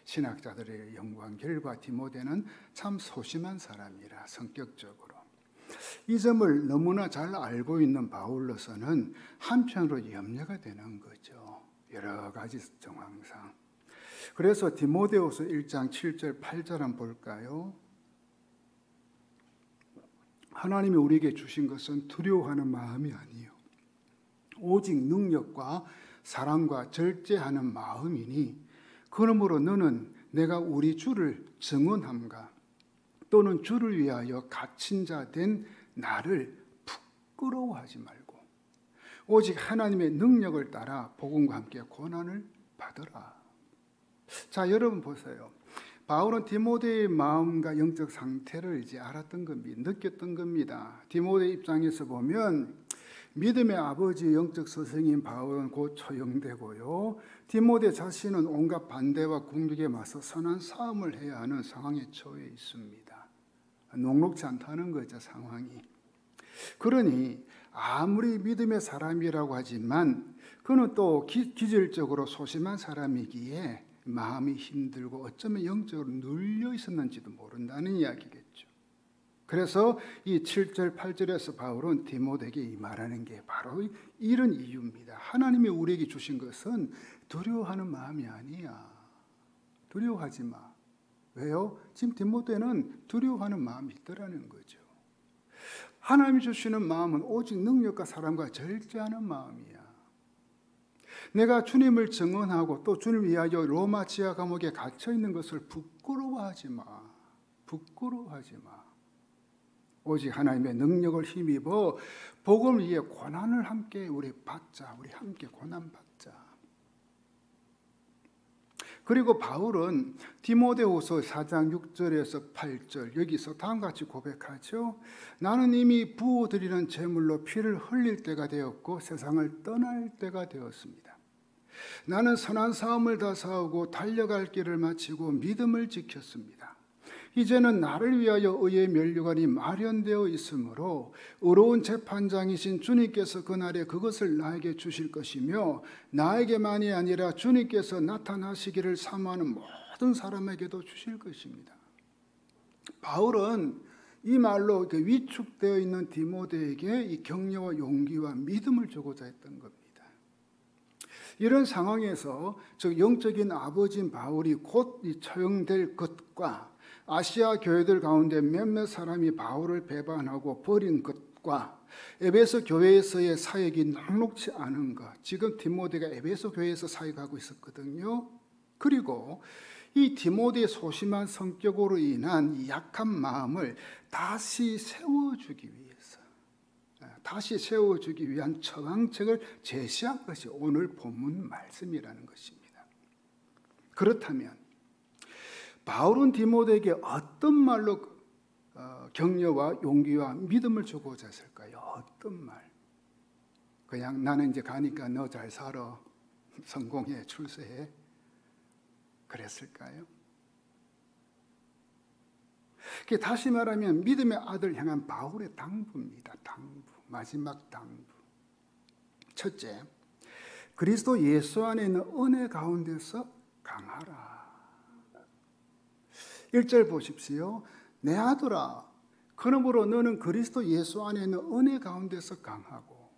신학자들의 연구한 결과 디모데는 참 소심한 사람이라 성격적으로. 이 점을 너무나 잘 알고 있는 바울로서는 한편으로 염려가 되는 거죠. 여러 가지 정황상. 그래서 디모데후서 1장 7절 8절 한번 볼까요? 하나님이 우리에게 주신 것은 두려워하는 마음이 아니요 오직 능력과 사랑과 절제하는 마음이니 그러므로 너는 내가 우리 주를 증언함과 또는 주를 위하여 갇힌 자 된 나를 부끄러워하지 말고 오직 하나님의 능력을 따라 복음과 함께 고난을 받으라. 자, 여러분 보세요. 바울은 디모데의 마음과 영적 상태를 이제 알았던 겁니다. 느꼈던 겁니다. 디모데 입장에서 보면 믿음의 아버지 영적 스승인 바울은 곧 처형되고요. 디모데 자신은 온갖 반대와 공격에 맞서 선한 싸움을 해야 하는 상황에 처해 있습니다. 녹록지 않다는 거죠, 상황이. 그러니 아무리 믿음의 사람이라고 하지만 그는 또 기질적으로 소심한 사람이기에 마음이 힘들고 어쩌면 영적으로 눌려 있었는지도 모른다는 이야기겠죠. 그래서 이 7절 8절에서 바울은 디모데에게 이 말하는 게 바로 이런 이유입니다. 하나님이 우리에게 주신 것은 두려워하는 마음이 아니야. 두려워하지 마. 왜요? 지금 디모데는 두려워하는 마음이 있더라는 거죠. 하나님이 주시는 마음은 오직 능력과 사랑과 절제하는 마음이야. 내가 주님을 증언하고 또 주님을 위하여 로마 지하 감옥에 갇혀 있는 것을 부끄러워하지 마. 부끄러워하지 마. 오직 하나님의 능력을 힘입어 복음을 위해 고난을 함께 우리 받자. 우리 함께 고난 받자. 그리고 바울은 디모데후서 4장 6절에서 8절 여기서 다음과 같이 고백하죠. 나는 이미 부어드리는 제물로 피를 흘릴 때가 되었고 세상을 떠날 때가 되었습니다. 나는 선한 싸움을 다 싸우고 달려갈 길을 마치고 믿음을 지켰습니다. 이제는 나를 위하여 의의 면류관이 마련되어 있으므로 의로운 재판장이신 주님께서 그날에 그것을 나에게 주실 것이며 나에게만이 아니라 주님께서 나타나시기를 사모하는 모든 사람에게도 주실 것입니다. 바울은 이 말로 위축되어 있는 디모데에게 이 격려와 용기와 믿음을 주고자 했던 겁니다. 이런 상황에서 즉 영적인 아버지인 바울이 곧 처형될 것과 아시아 교회들 가운데 몇몇 사람이 바울을 배반하고 버린 것과 에베소 교회에서의 사역이 녹록지 않은 것. 지금 디모데가 에베소 교회에서 사역하고 있었거든요. 그리고 이 디모데의 소심한 성격으로 인한 이 약한 마음을 다시 세워주기 위한 처방책을 제시한 것이 오늘 본문 말씀이라는 것입니다. 그렇다면 바울은 디모데에게 어떤 말로 격려와 용기와 믿음을 주고자 했을까요? 어떤 말? 그냥 나는 이제 가니까 너 잘 살아, 성공해, 출세해, 그랬을까요? 다시 말하면 믿음의 아들 향한 바울의 당부입니다. 당부, 마지막 당부. 첫째, 그리스도 예수 안에 있는 은혜 가운데서 강하라. 1절 보십시오. 내 아들아, 그러므로 너는 그리스도 예수 안에 있는 은혜 가운데서 강하고.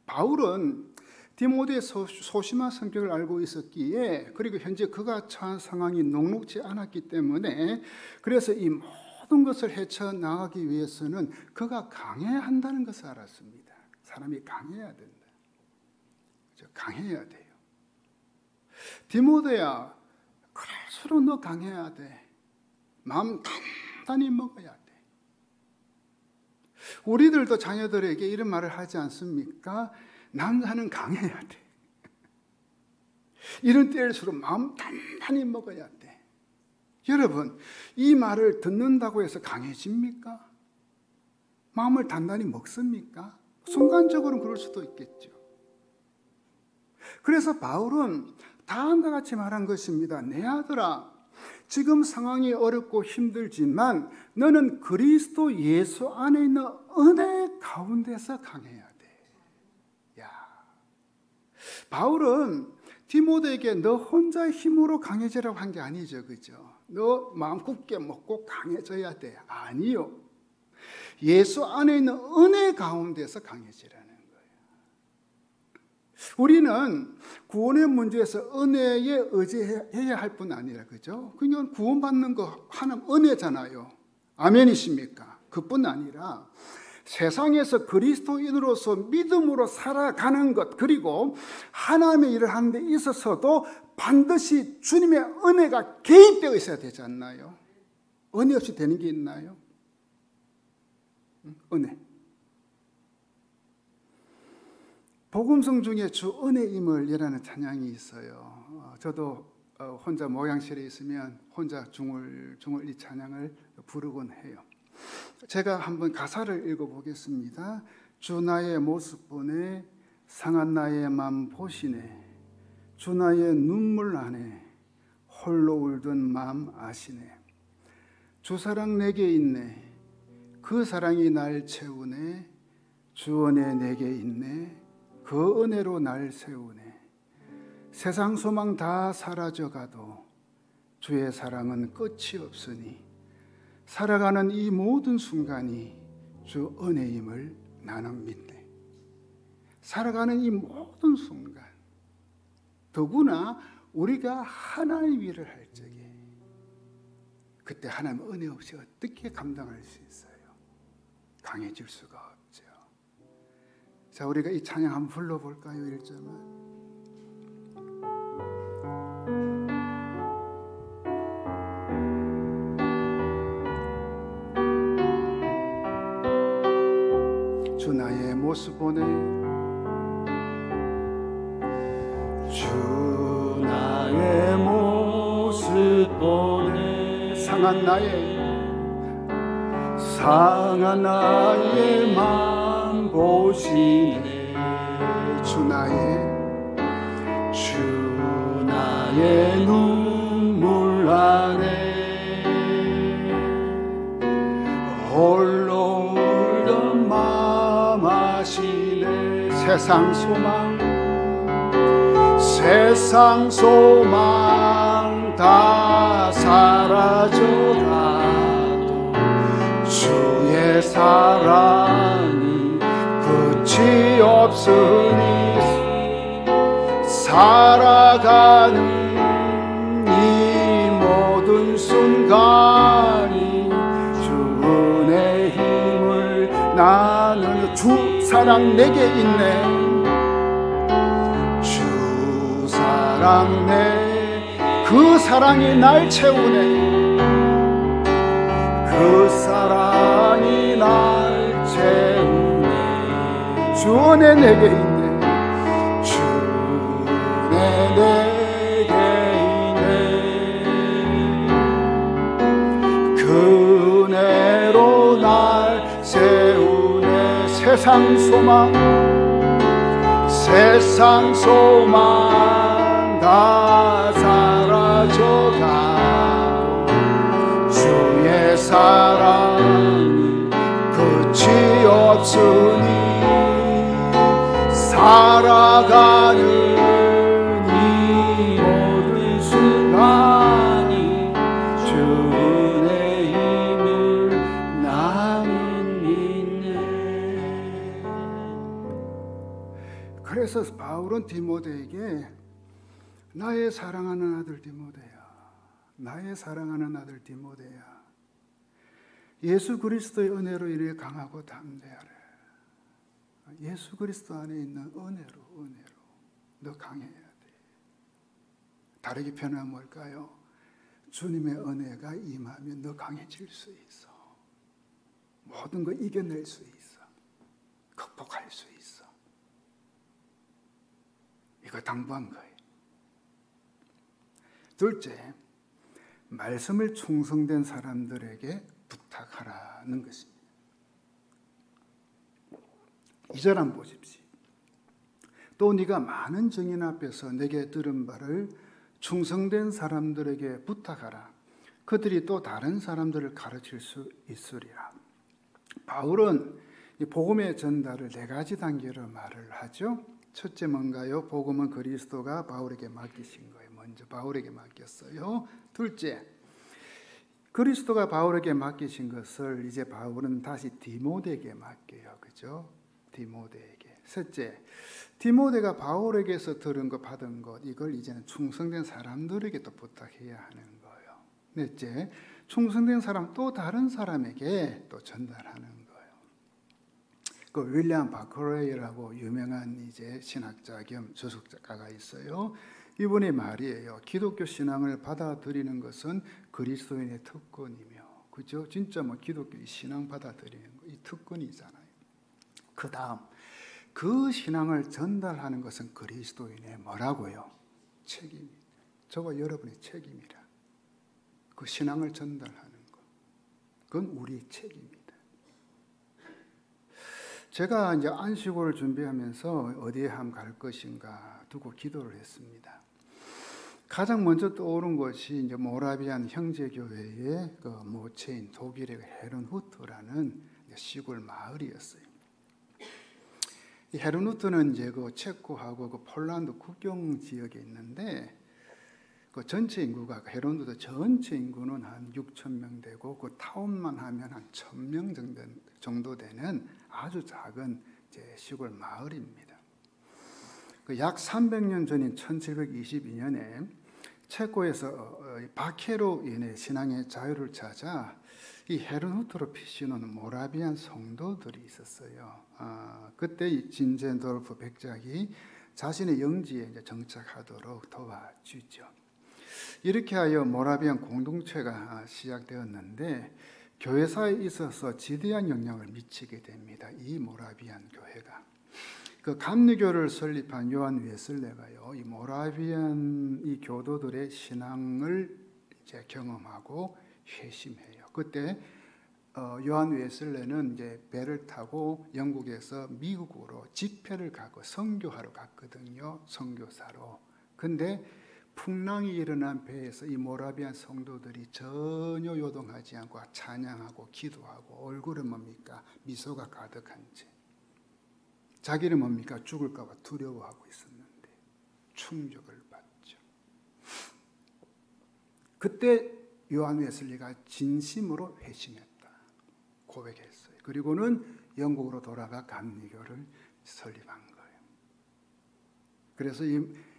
바울은 디모데의 소심한 성격을 알고 있었기에 그리고 현재 그가 처한 상황이 녹록지 않았기 때문에 그래서 이 모든 것을 헤쳐나가기 위해서는 그가 강해야 한다는 것을 알았습니다. 사람이 강해야 된다. 강해야 돼요. 디모데야, 그럴수록 너 강해야 돼. 마음 단단히 먹어야 돼. 우리들도 자녀들에게 이런 말을 하지 않습니까? 남자는 강해야 돼. 이런 때일수록 마음 단단히 먹어야 돼. 여러분, 이 말을 듣는다고 해서 강해집니까? 마음을 단단히 먹습니까? 순간적으로는 그럴 수도 있겠죠. 그래서 바울은 다음과 같이 말한 것입니다. 내 아들아, 지금 상황이 어렵고 힘들지만 너는 그리스도 예수 안에 있는 은혜 가운데서 강해야 돼. 야, 바울은 디모데에게 너 혼자 힘으로 강해지라고 한 게 아니죠. 그죠? 너 마음 굳게 먹고 강해져야 돼. 아니요. 예수 안에 있는 은혜 가운데서 강해지라는 거예요. 우리는 구원의 문제에서 은혜에 의지해야 할 뿐 아니라, 그죠? 그러니까 구원받는 거 하나님 은혜잖아요. 아멘이십니까? 그뿐 아니라 세상에서 그리스도인으로서 믿음으로 살아가는 것, 그리고 하나님의 일을 하는 데 있어서도 반드시 주님의 은혜가 개입되어 있어야 되지 않나요? 은혜 없이 되는 게 있나요? 은혜. 복음성 중에 주 은혜임을이라는 찬양이 있어요. 저도 혼자 목양실에 있으면 혼자 중얼중얼 이 찬양을 부르곤 해요. 제가 한번 가사를 읽어보겠습니다. 주 나의 모습 보네, 상한 나의 맘 보시네, 주 나의 눈물 안에 홀로 울던 맘 아시네, 주 사랑 내게 있네, 그 사랑이 날 채우네, 주 은혜 내게 있네, 그 은혜로 날 세우네, 세상 소망 다 사라져가도 주의 사랑은 끝이 없으니 살아가는 이 모든 순간이 주 은혜임을 나는 믿네. 살아가는 이 모든 순간, 더구나 우리가 하나님 일을 할 적에 그때 하나님 은혜 없이 어떻게 감당할 수 있어요? 강해질 수가 없죠. 자, 우리가 이 찬양 한번 불러볼까요? 1절만. 주 나의 모습 보네, 주 나의 모습 보네, 상한 나의 맘 보시네, 주 나의 눈물 안에 홀로 울던 맘 아시네, 세상 소망 다 사라져가도 주의 사랑이 끝이 없으니 살아가는 이 모든 순간이 주 은혜 힘을 나는, 주 사랑 내게 있네, 주 사랑 그 사랑이 날 채우네, 그 사랑이 날 채우네, 주 은혜 내게 있네, 주 은혜 내게 있네, 그 은혜로 날 세우네, 세상 소망 다 사라져가도 주의 사랑이 끝이 없으니 살아가는 이 모든 순간이 주 은혜 힘을 나는 믿네. 그래서 바울은 디모데에게 나의 사랑하는 아들 디모데야, 나의 사랑하는 아들 디모데야, 예수 그리스도의 은혜로 인해 강하고 담대하라. 예수 그리스도 안에 있는 은혜로 너 강해야 돼. 다르게 표현하면 뭘까요? 주님의 은혜가 임하면 너 강해질 수 있어. 모든 거 이겨낼 수 있어. 극복할 수 있어. 이거 당부한 거예요. 둘째, 말씀을 충성된 사람들에게 부탁하라는 것입니다. 2절 한번 보십시오. 또 네가 많은 증인 앞에서 내게 들은 바를 충성된 사람들에게 부탁하라. 그들이 또 다른 사람들을 가르칠 수 있으리라. 바울은 이 복음의 전달을 4가지 단계로 말을 하죠. 첫째 뭔가요? 복음은 그리스도가 바울에게 맡기신 거예요. 먼저 바울에게 맡겼어요. 둘째, 그리스도가 바울에게 맡기신 것을 이제 바울은 다시 디모데에게 맡겨요. 그죠? 디모데에게. 셋째, 디모데가 바울에게서 들은 것, 받은 것, 이걸 이제는 충성된 사람들에게 또 부탁해야 하는 거예요. 넷째, 충성된 사람 또 다른 사람에게 또 전달하는 거예요. 그 윌리엄 바커레이라고 유명한 이제 신학자 겸 저술가가 있어요. 이분의 말이에요. 기독교 신앙을 받아들이는 것은 그리스도인의 특권이며, 그죠? 진짜 뭐 기독교 신앙 받아들이는 거, 이 특권이잖아요. 그 다음, 그 신앙을 전달하는 것은 그리스도인의 뭐라고요? 책임입니다. 저와 여러분의 책임이라. 그 신앙을 전달하는 것, 그건 우리의 책임입니다. 제가 이제 안식일을 준비하면서 어디에 한번 갈 것인가 두고 기도를 했습니다. 가장 먼저 떠오른 것이 이제 모라비안 형제교회의 그 모체인 독일의 헤른후트라는 시골 마을이었어요. 이 헤른후트는 이제 그 체코하고 그 폴란드 국경 지역에 있는데, 그 전체 인구가 헤른후트 전체 인구는 한 6천 명 되고, 그 타운만 하면 한 1,000명 정도 되는 아주 작은 이제 시골 마을입니다. 그 약 300년 전인 1722년에 체코에서 박해로 인해 신앙의 자유를 찾아 이 헤른후트로 피시는 모라비안 성도들이 있었어요. 그때 이 진젠도르프 백작이 자신의 영지에 이제 정착하도록 도와주죠. 이렇게 하여 모라비안 공동체가 시작되었는데, 교회사에 있어서 지대한 영향을 미치게 됩니다. 이 모라비안 교회가. 그 감리교를 설립한 요한 웨슬레가요, 이 모라비안 이 교도들의 신앙을 이제 경험하고 회심해요. 그때 요한 웨슬레는 이제 배를 타고 영국에서 미국으로 집회를 가고 선교하러 갔거든요. 선교사로. 근데 풍랑이 일어난 배에서 이 모라비안 성도들이 전혀 요동하지 않고 찬양하고 기도하고, 얼굴은 뭡니까? 미소가 가득한 채. 자기는 뭡니까? 죽을까 봐 두려워하고 있었는데 충격을 받죠. 그때 요한 웨슬리가 진심으로 회심했다 고백했어요. 그리고는 영국으로 돌아가 감리교를 설립한 거예요. 그래서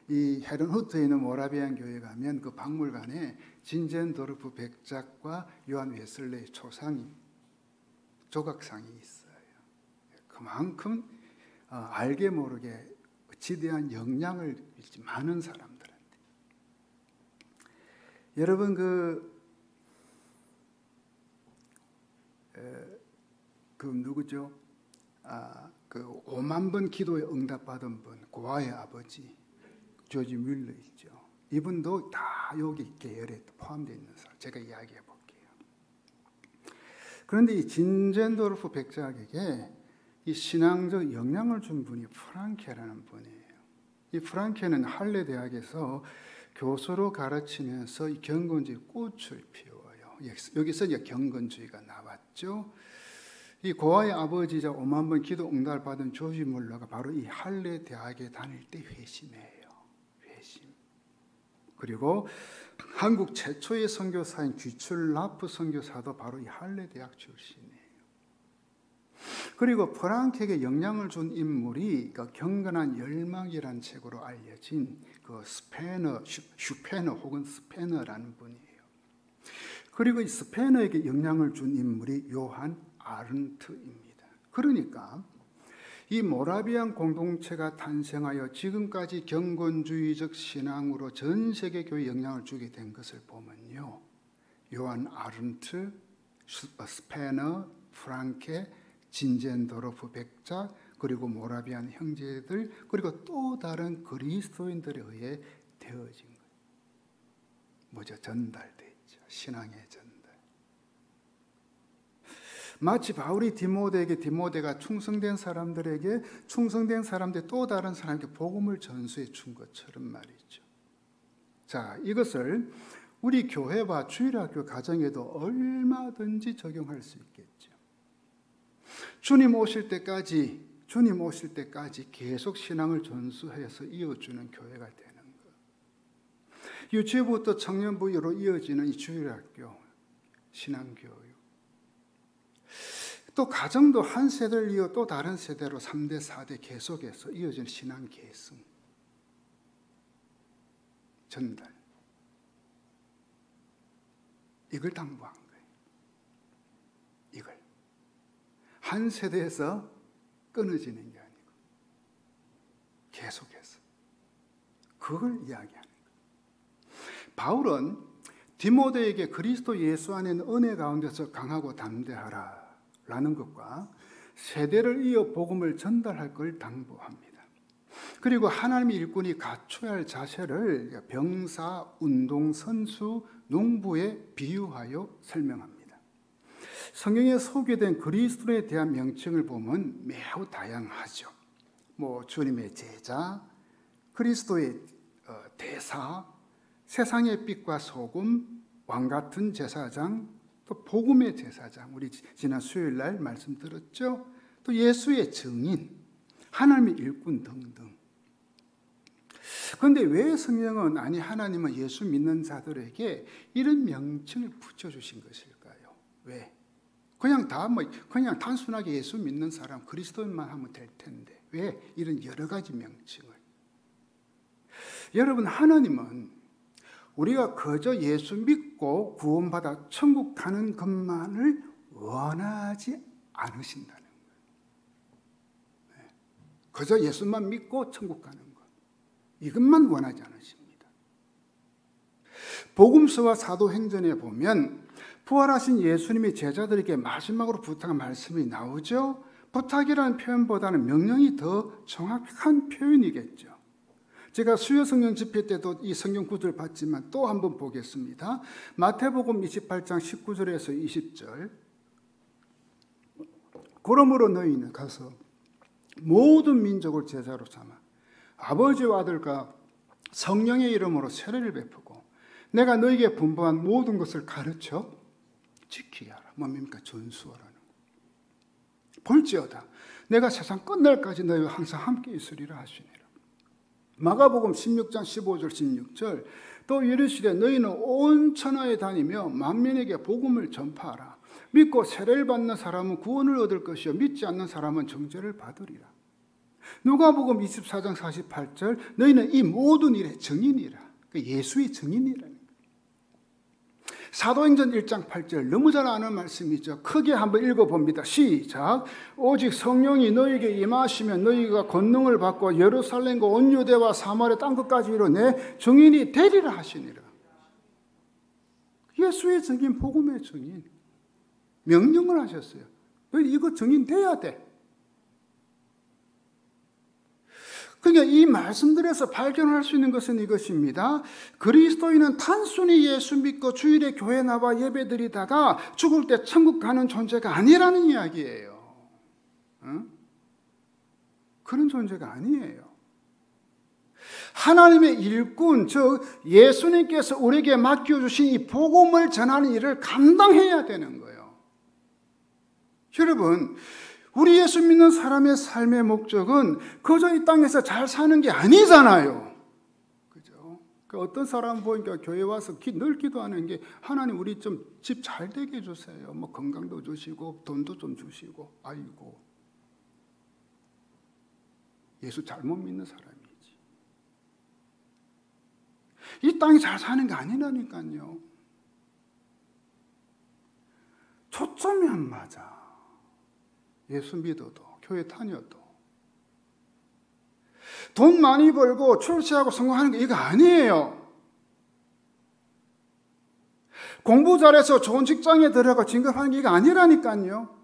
이 헤른후트에 있는 모라비안 교회 가면 그 박물관에 진젠도르프 백작과 요한 웨슬레의 조각상이 있어요. 그만큼 알게 모르게 지대한 영향을 미치 많은 사람들한테. 여러분 그 누구죠? 그 5만 번 기도에 응답받은 분, 고아의 아버지 조지 뮬러 있죠. 이분도 다 여기 계열에 포함되어 있는 사람. 제가 이야기해 볼게요. 그런데 이 진젠도르프 백작에게 이 신앙적 영향을 준 분이 프랑케라는 분이에요. 이 프랑케는 할레 대학에서 교수로 가르치면서 이 경건주의 꽃을 피워요. 여기서 이제 경건주의가 나왔죠. 이 고아의 아버지자 5만 번 기도 응답을 받은 조지 물러가 바로 이 할레 대학에 다닐 때 회심해요. 회심. 그리고 한국 최초의 선교사인 귀출 라프 선교사도 바로 이 할레 대학 출신이에요. 그리고 프랑케에게 영향을 준 인물이 그 경건한 열망이라는 책으로 알려진 그 슈페너 혹은 스페너라는 분이에요. 그리고 이 스페너에게 영향을 준 인물이 요한 아른트입니다. 그러니까 이 모라비안 공동체가 탄생하여 지금까지 경건주의적 신앙으로 전 세계 교회에 영향을 주게 된 것을 보면요, 요한 아른트, 스페너, 프랑케, 진젠도르프 백작, 그리고 모라비안 형제들, 그리고 또 다른 그리스도인들에 의해 되어진 거예요. 뭐죠? 전달돼 있죠. 신앙의 전달. 마치 바울이 디모데에게, 디모데가 충성된 사람들에게, 충성된 사람들 또 다른 사람에게 복음을 전수해 준 것처럼 말이죠. 자, 이것을 우리 교회와 주일학교 가정에도 얼마든지 적용할 수 있겠죠. 주님 오실 때까지 주님 오실 때까지 계속 신앙을 전수해서 이어주는 교회가 되는 것. 유치부부터 청년부로 이어지는 이 주일학교, 신앙교육. 또 가정도 한 세대를 이어 또 다른 세대로 3대, 4대 계속해서 이어지는 신앙 계승, 전달. 이걸 당부한 거예요. 이걸. 한 세대에서 끊어지는 게 아니고 계속해서 그걸 이야기하는 거예요. 바울은 디모데에게 그리스도 예수 안에 있는 은혜 가운데서 강하고 담대하라 라는 것과 세대를 이어 복음을 전달할 걸 당부합니다. 그리고 하나님의 일꾼이 갖춰야 할 자세를 병사, 운동, 선수, 농부에 비유하여 설명합니다. 성경에 소개된 그리스도에 대한 명칭을 보면 매우 다양하죠. 주님의 제자, 그리스도의 대사, 세상의 빛과 소금, 왕 같은 제사장, 또 복음의 제사장, 우리 지난 수요일 날 말씀 들었죠. 또 예수의 증인, 하나님의 일꾼 등등. 그런데 왜 성경은 하나님은 예수 믿는 자들에게 이런 명칭을 붙여주신 것일까요? 왜? 그냥 그냥 단순하게 예수 믿는 사람, 그리스도인만 하면 될 텐데 왜 이런 여러 가지 명칭을? 여러분, 하나님은 우리가 그저 예수 믿고 구원받아 천국 가는 것만을 원하지 않으신다는 거예요. 그저 예수만 믿고 천국 가는 것, 이것만 원하지 않으십니다. 복음서와 사도행전에 보면 부활하신 예수님이 제자들에게 마지막으로 부탁한 말씀이 나오죠. 부탁이라는 표현보다는 명령이 더 정확한 표현이겠죠. 제가 수요 성령 집회 때도 이 성경 구절을 봤지만 또 한번 보겠습니다. 마태복음 28장 19절에서 20절. 그러므로 너희는 가서 모든 민족을 제자로 삼아 아버지와 아들과 성령의 이름으로 세례를 베푸고 내가 너희에게 분부한 모든 것을 가르쳐 지키게 하라. 뭡니까? 전수하라는 거. 볼지어다 내가 세상 끝날까지 너희와 항상 함께 있으리라 하시니라. 마가복음 16장 15절 16절. 또 이르시되 너희는 온 천하에 다니며 만민에게 복음을 전파하라. 믿고 세례를 받는 사람은 구원을 얻을 것이요 믿지 않는 사람은 정죄를 받으리라. 누가복음 24장 48절. 너희는 이 모든 일의 증인이라. 예수의 증인이라는 거예요. 사도행전 1장 8절. 너무 잘 아는 말씀이죠. 크게 한번 읽어봅니다. 시작. 오직 성령이 너희에게 임하시면 너희가 권능을 받고 예루살렘과 온 유대와 사마리아 땅끝까지 이르내 증인이 되리라 하시니라. 예수의 증인, 복음의 증인. 명령을 하셨어요. 너희 이거 증인 돼야 돼. 그러니까 이 말씀들에서 발견할 수 있는 것은 이것입니다. 그리스도인은 단순히 예수 믿고 주일에 교회 나와 예배드리다가 죽을 때 천국 가는 존재가 아니라는 이야기예요. 그런 존재가 아니에요. 하나님의 일꾼, 즉 예수님께서 우리에게 맡겨주신 이 복음을 전하는 일을 감당해야 되는 거예요. 여러분, 우리 예수 믿는 사람의 삶의 목적은 그저 이 땅에서 잘 사는 게 아니잖아요. 그죠? 어떤 사람 보니까 교회 와서 늘 기도하는 게 하나님 우리 좀 집 잘 되게 해주세요. 건강도 주시고 돈도 좀 주시고. 아이고, 예수 잘못 믿는 사람이지. 이 땅이 잘 사는 게 아니라니까요. 초점이 안 맞아. 예수 믿어도 교회 다녀도 돈 많이 벌고 출세하고 성공하는 게 이거 아니에요. 공부 잘해서 좋은 직장에 들어가 진급하는 게 이거 아니라니까요.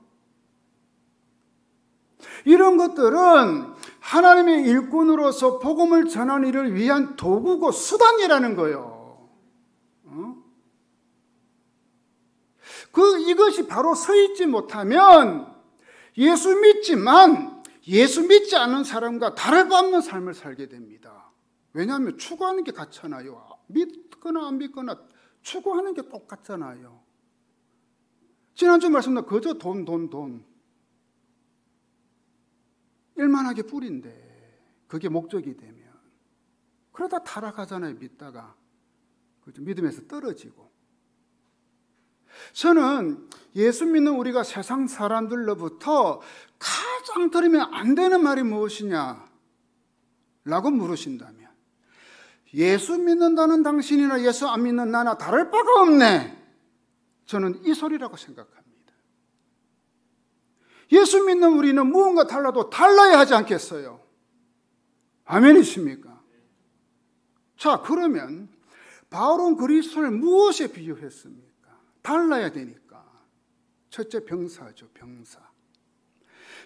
이런 것들은 하나님의 일꾼으로서 복음을 전하는 일을 위한 도구고 수단이라는 거예요. 이것이 바로 서 있지 못하면 예수 믿지만 예수 믿지 않는 사람과 다를 바 없는 삶을 살게 됩니다. 왜냐하면 추구하는 게 같잖아요. 믿거나 안 믿거나 추구하는 게 똑같잖아요. 지난주 말씀도 그저 돈. 일만하게 뿌린데 그게 목적이 되면 그러다 타락하잖아요. 믿다가 그죠? 믿음에서 떨어지고. 저는 예수 믿는 우리가 세상 사람들로부터 가장 들으면 안 되는 말이 무엇이냐 라고 물으신다면, 예수 믿는다는 당신이나 예수 안 믿는 나나 다를 바가 없네, 저는 이 소리라고 생각합니다. 예수 믿는 우리는 무언가 달라도 달라야 하지 않겠어요? 아멘이십니까? 자, 그러면 바울은 그리스도를 무엇에 비유했습니까? 달라야 되니까. 첫째, 병사죠. 병사.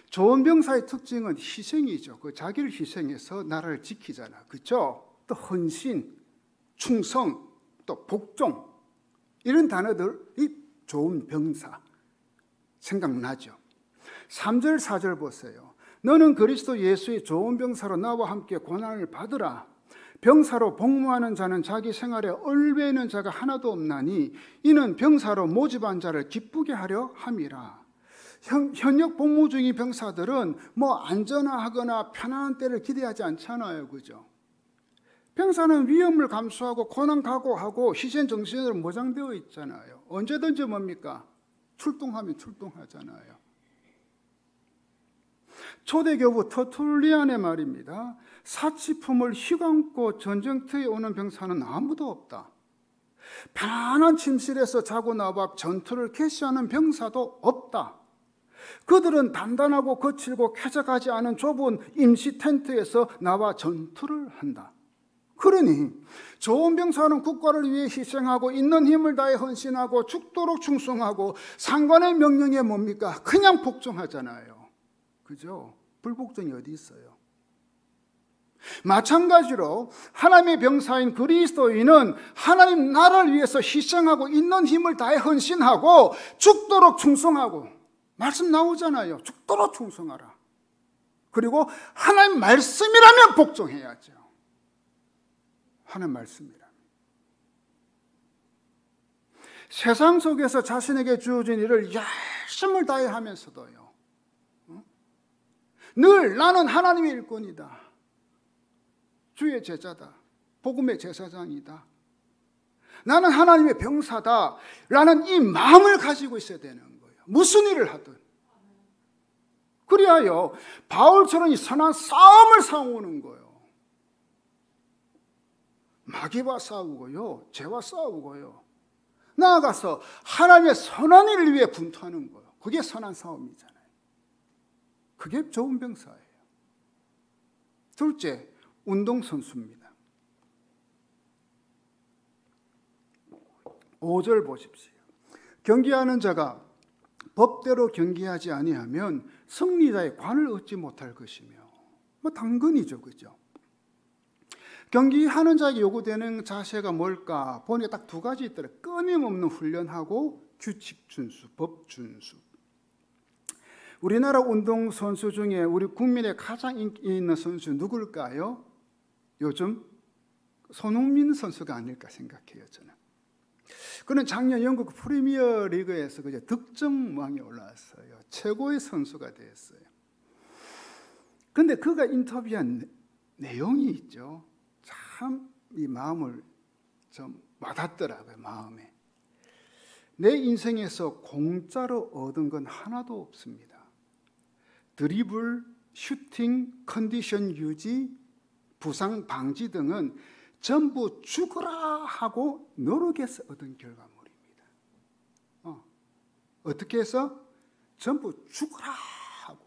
좋은 병사의 특징은 희생이죠. 그 자기를 희생해서 나라를 지키잖아. 그렇죠? 또 헌신, 충성, 또 복종, 이런 단어들이 좋은 병사 생각나죠. 3절 4절 보세요. 너는 그리스도 예수의 좋은 병사로 나와 함께 고난을 받으라. 병사로 복무하는 자는 자기 생활에 얼매이는 자가 하나도 없나니 이는 병사로 모집한 자를 기쁘게 하려 함이라. 현역 복무 중인 병사들은 뭐 안전하거나 편안한 때를 기대하지 않잖아요. 그죠? 병사는 위험을 감수하고 고난 각오하고 희생 정신으로 모장되어 있잖아요. 언제든지 뭡니까? 출동하면 출동하잖아요. 초대교부 터툴리안의 말입니다. 사치품을 휘감고 전쟁터에 오는 병사는 아무도 없다. 편안한 침실에서 자고 나와 전투를 개시하는 병사도 없다. 그들은 단단하고 거칠고 쾌적하지 않은 좁은 임시 텐트에서 나와 전투를 한다. 그러니 좋은 병사는 국가를 위해 희생하고 있는 힘을 다해 헌신하고 죽도록 충성하고 상관의 명령에 뭡니까? 그냥 복종하잖아요. 그죠? 불복종이 어디 있어요? 마찬가지로 하나님의 병사인 그리스도인은 하나님 나라를 위해서 희생하고 있는 힘을 다해 헌신하고 죽도록 충성하고, 말씀 나오잖아요. 죽도록 충성하라. 그리고 하나님 말씀이라면 복종해야죠. 하나님 말씀이라면. 세상 속에서 자신에게 주어진 일을 열심을 다해 하면서도요, 늘 나는 하나님의 일꾼이다, 주의 제자다, 복음의 제사장이다, 나는 하나님의 병사다 라는 이 마음을 가지고 있어야 되는 거예요. 무슨 일을 하든. 그리하여 바울처럼 이 선한 싸움을 싸우는 거예요. 마귀와 싸우고요, 죄와 싸우고요, 나아가서 하나님의 선한 일을 위해 분투하는 거예요. 그게 선한 싸움이잖아요. 그게 좋은 병사예요. 둘째, 운동선수입니다. 5절 보십시오. 경기하는 자가 법대로 경기하지 아니하면 승리자의 관을 얻지 못할 것이며, 뭐 당근이죠. 그죠? 경기하는 자에게 요구되는 자세가 뭘까 보니까 딱 두 가지 있더라고요. 끊임없는 훈련하고 규칙 준수, 법 준수. 우리나라 운동선수 중에 우리 국민의 가장 인기 있는 선수 누굴까요? 요즘 손흥민 선수가 아닐까 생각해요. 저는. 그는 작년 영국 프리미어 리그에서 득점왕에 올라왔어요. 최고의 선수가 됐어요. 그런데 그가 인터뷰한 내용이 있죠. 참 이 마음을 좀 와닿더라고요. 마음에. 내 인생에서 공짜로 얻은 건 하나도 없습니다. 드리블, 슈팅, 컨디션 유지, 부상 방지 등은 전부 죽어라 하고 노력해서 얻은 결과물입니다. 어떻게 해서? 전부 죽어라 하고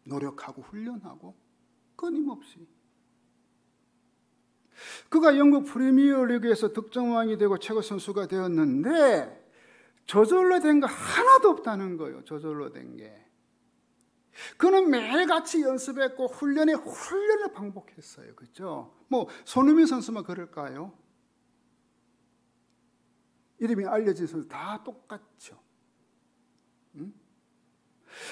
노력하고 훈련하고 끊임없이. 그가 영국 프리미어 리그에서 득점왕이 되고 최고 선수가 되었는데 저절로 된 거 하나도 없다는 거예요. 저절로 된 게. 그는 매일같이 연습했고 훈련을 반복했어요. 그렇죠? 뭐 손흥민 선수만 그럴까요? 이름이 알려진 선수 다 똑같죠.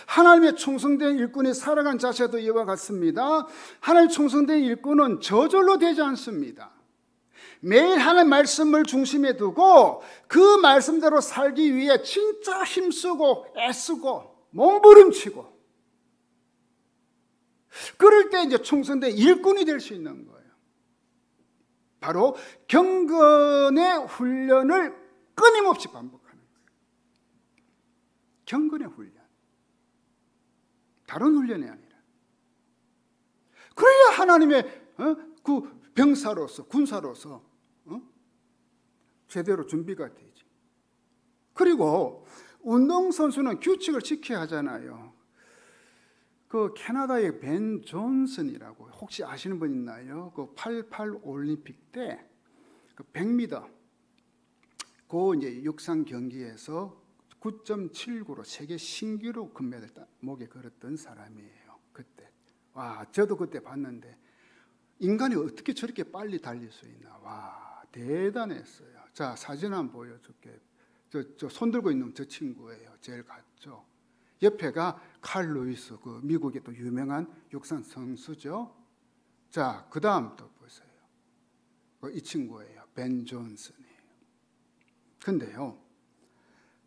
하나님의 충성된 일꾼이 살아간 자세도 이와 같습니다. 하나님 충성된 일꾼은 저절로 되지 않습니다. 매일 하나님 말씀을 중심에 두고 그 말씀대로 살기 위해 진짜 힘쓰고 애쓰고 몸부림치고 그럴 때 이제 충성된 일꾼이 될 수 있는 거예요. 바로 경건의 훈련을 끊임없이 반복하는 거예요. 경건의 훈련. 다른 훈련이 아니라. 그래야 하나님의 그 병사로서, 군사로서 제대로 준비가 되지. 그리고 운동선수는 규칙을 지켜야 하잖아요. 그 캐나다의 벤 존슨이라고 혹시 아시는 분 있나요? 그 88 올림픽 때 그 100m 그 이제 육상 경기에서 9.79로 세계 신기록 금메달 목에 걸었던 사람이에요. 그때 와, 저도 그때 봤는데 인간이 어떻게 저렇게 빨리 달릴 수 있나? 와, 대단했어요. 자, 사진 한번 보여줄게. 저 손 들고 있는 저 친구예요. 제일 같죠. 옆에가 칼 루이스, 그 미국의 또 유명한 육상 선수죠. 자, 그 다음 또 보세요. 이 친구예요. 벤 존슨이에요. 근데요,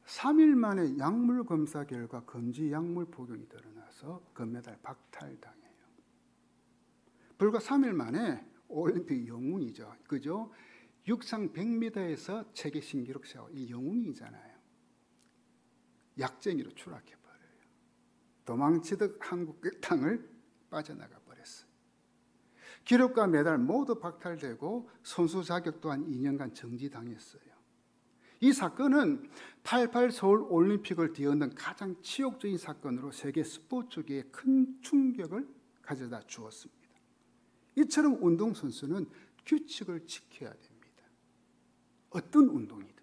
3일 만에 약물 검사 결과 금지 약물 복용이 드러나서 금메달 박탈당해요. 불과 3일 만에 올림픽 영웅이죠. 그죠? 육상 100m에서 세계 신기록 세워 이 영웅이잖아요. 약쟁이로 추락해 버려요. 도망치듯 한국 땅을 빠져나가 버렸어요. 기록과 메달 모두 박탈되고 선수 자격 또한 2년간 정지당했어요. 이 사건은 88 서울 올림픽을 뒤흔든 가장 치욕적인 사건으로 세계 스포츠계에 큰 충격을 가져다 주었습니다. 이처럼 운동선수는 규칙을 지켜야 됩니다. 어떤 운동이든.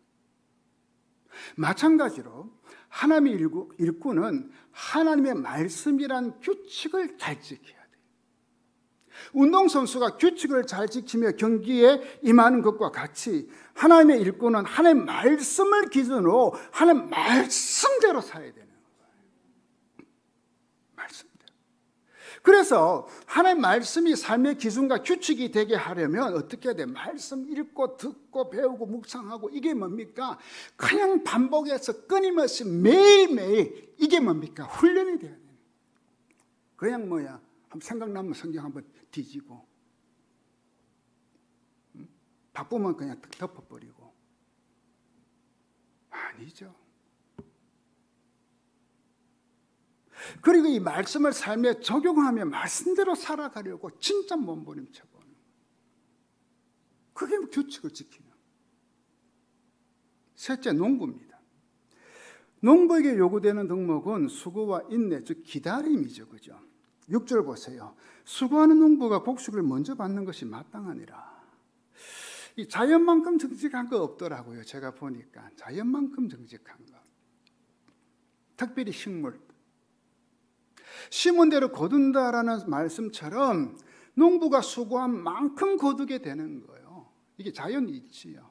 마찬가지로 하나님의 일꾼은 하나님의 말씀이란 규칙을 잘 지켜야 돼요. 운동선수가 규칙을 잘 지키며 경기에 임하는 것과 같이 하나님의 일꾼은 하나님의 말씀을 기준으로 하나님의 말씀대로 살아야 되는 거예요. 말씀대로. 그래서 하나님의 말씀이 삶의 기준과 규칙이 되게 하려면 어떻게 해야 돼? 말씀 읽고 듣고 배우고 묵상하고 이게 뭡니까? 그냥 반복해서 끊임없이 매일매일 이게 뭡니까? 훈련이 돼야 돼요. 그냥 뭐야? 생각나면 성경 한번 뒤지고 바쁘면 그냥 덮어버리고 아니죠. 그리고 이 말씀을 삶에 적용하며 말씀대로 살아가려고 진짜 몸부림쳐보는 그게 규칙을 지키는. 셋째, 농부입니다. 농부에게 요구되는 덕목은 수고와 인내, 즉 기다림이죠. 그죠? 6절 보세요. 수고하는 농부가 곡식을 먼저 받는 것이 마땅하니라. 이 자연만큼 정직한 거 없더라고요. 제가 보니까 자연만큼 정직한 거. 특별히 식물. 심은 대로 거둔다라는 말씀처럼 농부가 수고한 만큼 거두게 되는 거예요. 이게 자연 이치요.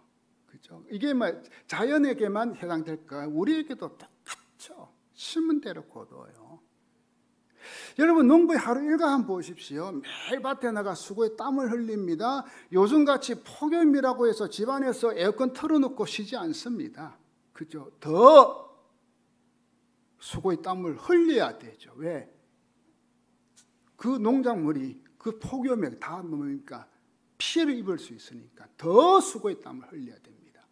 그죠? 이게 뭐 자연에게만 해당될까? 우리에게도 똑같죠. 심은 대로 거둬요. 여러분, 농부의 하루 일과 한번 보십시오. 매일 밭에 나가 수고에 땀을 흘립니다. 요즘같이 폭염이라고 해서 집안에서 에어컨 틀어놓고 쉬지 않습니다. 그죠? 더 수고의 땀을 흘려야 되죠. 왜? 그 농작물이 그 폭염에 다 넘으니까 피해를 입을 수 있으니까 더 수고의 땀을 흘려야 됩니다.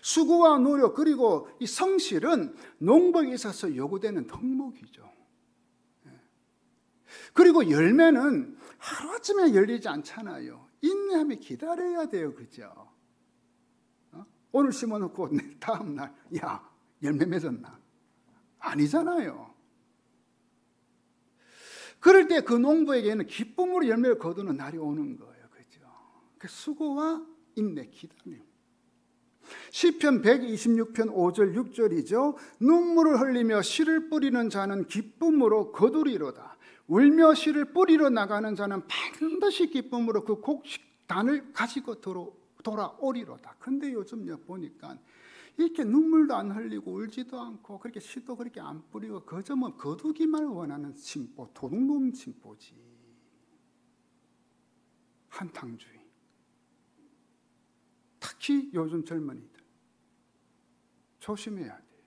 수고와 노력 그리고 이 성실은 농부에 있어서 요구되는 덕목이죠. 그리고 열매는 하루아침에 열리지 않잖아요. 인내하며 기다려야 돼요. 그죠? 오늘 심어놓고 다음 날 야, 열매 맺었나? 아니잖아요. 그럴 때 그 농부에게는 기쁨으로 열매를 거두는 날이 오는 거예요. 그죠? 그 수고와 인내, 기다림. 시편 126편 5절 6절이죠. 눈물을 흘리며 씨를 뿌리는 자는 기쁨으로 거두리로다. 울며 씨를 뿌리러 나가는 자는 반드시 기쁨으로 그 곡식단을 가지고 돌아오리로다. 근데 요즘 보니까 이렇게 눈물도 안 흘리고 울지도 않고 그렇게 씨도 그렇게 안 뿌리고 그저 뭐 거두기만 원하는 심보, 도둑놈 심보지. 한탕주의. 특히 요즘 젊은이들 조심해야 돼요.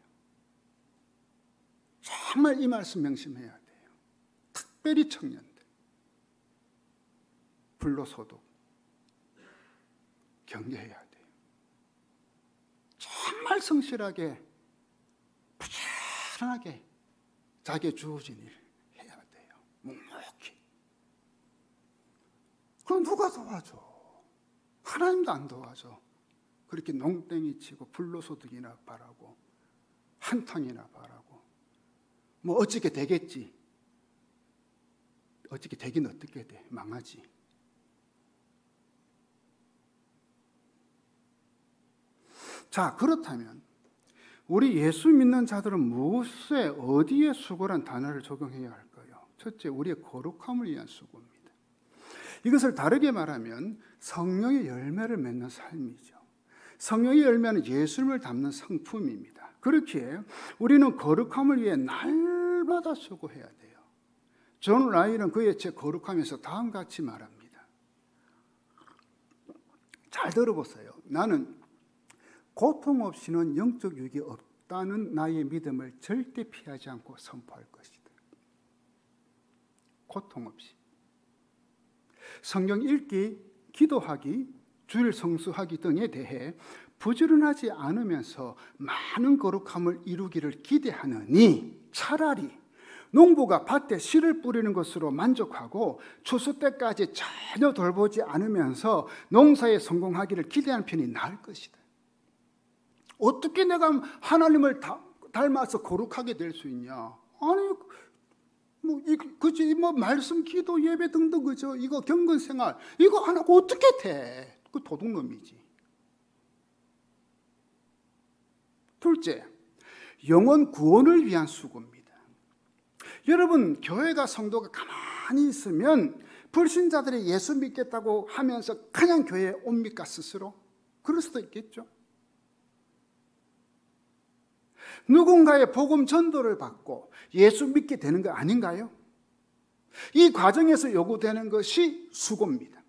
정말 이 말씀 명심해야 돼요. 특별히 청년들, 불로소득 경계해야 돼요. 정말 성실하게 부지런하게 자기의 주어진 일 해야 돼요. 묵묵히. 그럼 누가 도와줘? 하나님도 안 도와줘. 그렇게 농땡이 치고 불로소득이나 바라고 한탕이나 바라고 뭐 어떻게 되겠지. 어떻게 되긴 어떻게 돼. 망하지. 자, 그렇다면 우리 예수 믿는 자들은 무엇에 어디에 수고란 단어를 적용해야 할까요? 첫째, 우리의 거룩함을 위한 수고입니다. 이것을 다르게 말하면 성령의 열매를 맺는 삶이죠. 성령의 열매는 예수님을 담는 성품입니다. 그렇기에 우리는 거룩함을 위해 날마다 수고해야 돼요. 존 라이언은 그의 책 거룩함에서 다음과 같이 말합니다. 잘 들어보세요. 나는 고통 없이는 영적 유익이 없다는 나의 믿음을 절대 피하지 않고 선포할 것이다. 고통 없이. 성경 읽기, 기도하기, 주일 성수하기 등에 대해 부지런하지 않으면서 많은 거룩함을 이루기를 기대하느니 차라리 농부가 밭에 씨를 뿌리는 것으로 만족하고 추수 때까지 전혀 돌보지 않으면서 농사에 성공하기를 기대하는 편이 나을 것이다. 어떻게 내가 하나님을 닮아서 거룩하게 될 수 있냐? 아니, 그지, 말씀, 기도, 예배 등등, 그죠? 이거 경건 생활, 이거 안 하고 어떻게 돼? 그 도둑놈이지. 둘째, 영혼 구원을 위한 수고입니다. 여러분, 교회가 성도가 가만히 있으면 불신자들이 예수 믿겠다고 하면서 그냥 교회에 옵니까 스스로? 그럴 수도 있겠죠. 누군가의 복음 전도를 받고 예수 믿게 되는 거 아닌가요? 이 과정에서 요구되는 것이 수고입니다.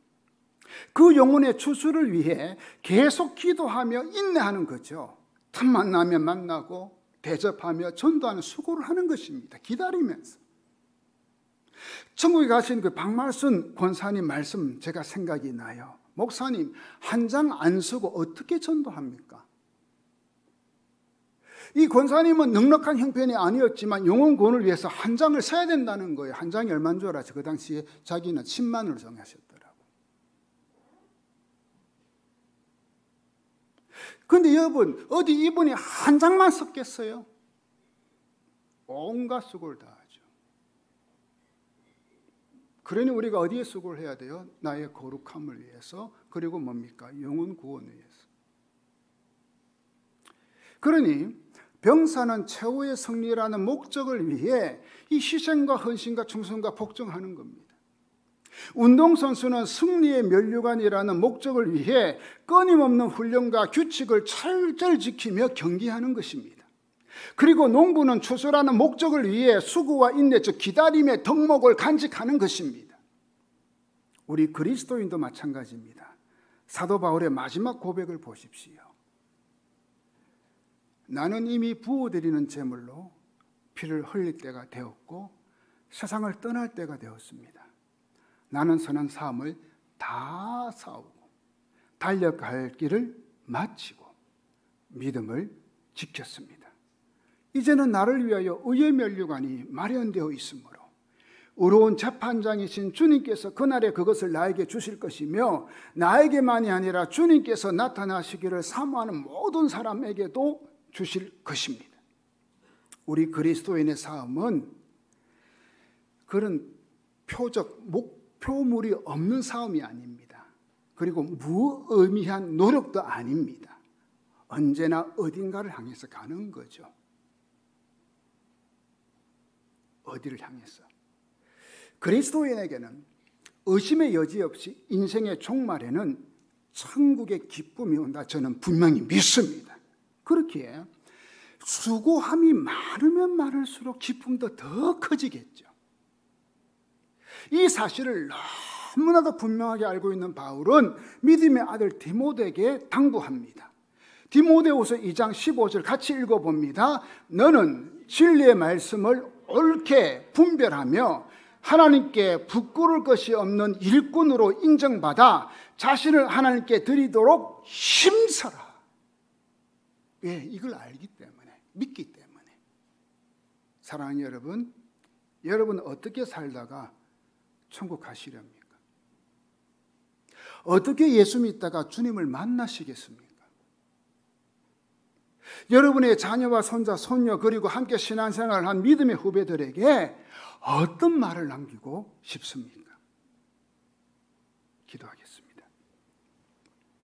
그 영혼의 추수를 위해 계속 기도하며 인내하는 거죠. 틈만 나면 만나고 대접하며 전도하는 수고를 하는 것입니다. 기다리면서. 천국에 가신 그 박말순 권사님 말씀 제가 생각이 나요. 목사님, 한 장 안 쓰고 어떻게 전도합니까? 이 권사님은 넉넉한 형편이 아니었지만 영혼 구원을 위해서 한 장을 써야 된다는 거예요. 한 장이 얼마인 줄 알아서 그 당시에 자기는 10만 원을 정하셨더라고요. 그런데 여러분, 어디 이분이 한 장만 썼겠어요? 온갖 수고를 다 하죠. 그러니 우리가 어디에 수고를 해야 돼요? 나의 거룩함을 위해서, 그리고 뭡니까? 영혼 구원을 위해서. 그러니 병사는 최후의 승리라는 목적을 위해 이 희생과 헌신과 충성과 복종하는 겁니다. 운동선수는 승리의 면류관이라는 목적을 위해 끊임없는 훈련과 규칙을 철저히 지키며 경기하는 것입니다. 그리고 농부는 추수라는 목적을 위해 수고와 인내, 즉 기다림의 덕목을 간직하는 것입니다. 우리 그리스도인도 마찬가지입니다. 사도 바울의 마지막 고백을 보십시오. 나는 이미 부어드리는 제물로 피를 흘릴 때가 되었고 세상을 떠날 때가 되었습니다. 나는 선한 삶을 다 싸우고 달려갈 길을 마치고 믿음을 지켰습니다. 이제는 나를 위하여 의의 면류관이 마련되어 있으므로 의로운 재판장이신 주님께서 그날에 그것을 나에게 주실 것이며 나에게만이 아니라 주님께서 나타나시기를 사모하는 모든 사람에게도 주실 것입니다. 우리 그리스도인의 삶은 그런 목표물이 없는 삶이 아닙니다. 그리고 무의미한 노력도 아닙니다. 언제나 어딘가를 향해서 가는 거죠. 어디를 향해서? 그리스도인에게는 의심의 여지 없이 인생의 종말에는 천국의 기쁨이 온다. 저는 분명히 믿습니다. 그렇기에 수고함이 많으면 많을수록 기쁨도 더 커지겠죠. 이 사실을 너무나도 분명하게 알고 있는 바울은 믿음의 아들 디모데에게 당부합니다. 디모데후서 2장 15절 같이 읽어봅니다. 너는 진리의 말씀을 옳게 분별하며 하나님께 부끄러울 것이 없는 일꾼으로 인정받아 자신을 하나님께 드리도록 힘써라. 왜? 이걸 알기 때문에, 믿기 때문에. 사랑하는 여러분, 여러분 어떻게 살다가 천국 가시렵니까? 어떻게 예수 믿다가 주님을 만나시겠습니까? 여러분의 자녀와 손자, 손녀 그리고 함께 신앙생활을 한 믿음의 후배들에게 어떤 말을 남기고 싶습니까? 기도하겠습니다.